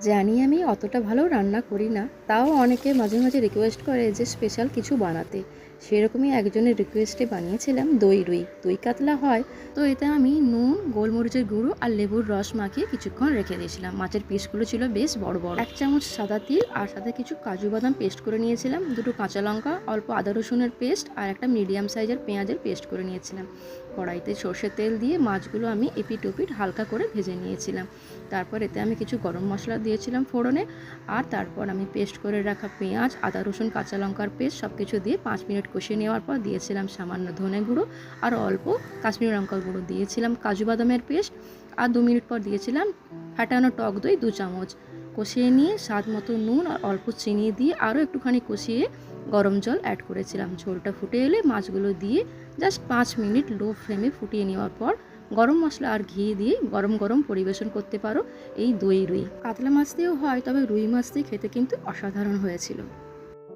জানি আমি অতটা ভালো রান্না করি না, তাও অনেকে মাঝে মাঝে রিকোয়েস্ট করে যে স্পেশাল কিছু বানাতে। সেরকমই একজনের রিকোয়েস্টে বানিয়েছিলাম দই রুই। দই কাতলা হয় তো এতে আমি নুন, গোলমরিচের গুঁড়ো আর লেবুর রস মাখিয়ে কিছুক্ষণ রেখে দিয়েছিলাম। মাছের পিসগুলো ছিল বেশ বড় বড়। 1 চামচ সাদা তিল আর সাথে কিছু কাজু বাদাম পেস্ট করে নিয়েছিলাম, 2টো কাঁচা লঙ্কা, অল্প আদা রসুনের পেস্ট আর একটা মিডিয়াম সাইজের পেঁয়াজের পেস্ট করে নিয়েছিলাম। কড়াইতে সর্ষের তেল দিয়ে মাছগুলো আমি এপিট ওপিট হালকা করে ভেজে নিয়েছিলাম। তারপর এতে আমি কিছু গরম মশলা দিয়েছিলাম ফোড়নে, আর তারপর আমি পেস্ট করে রাখা পেঁয়াজ, আদা রসুন, কাঁচা লঙ্কার পেস্ট সব কিছু দিয়ে 5 মিনিট কষিয়ে নেওয়ার পর দিয়েছিলাম সামান্য ধনে গুঁড়ো আর অল্প কাশ্মীরি লঙ্কার গুঁড়ো, দিয়েছিলাম কাজু বাদামের পেস্ট আর 2 মিনিট পর দিয়েছিলাম ফাটানো টক দই 2 চামচ। কষিয়ে নিয়ে স্বাদ মতো নুন আর অল্প চিনি দিয়ে আরও একটুখানি কষিয়ে গরম জল অ্যাড করেছিলাম। ঝোলটা ফুটে এলে মাছগুলো দিয়ে জাস্ট 5 মিনিট লো ফ্লেমে ফুটিয়ে নেওয়ার পর গরম মশলা আর ঘি দিয়ে গরম গরম পরিবেশন করতে পারো এই দই রুই। কাতলা মাছ দিয়েও হয়, তবে রুই মাছ দিয়ে খেতে কিন্তু অসাধারণ হয়েছিল।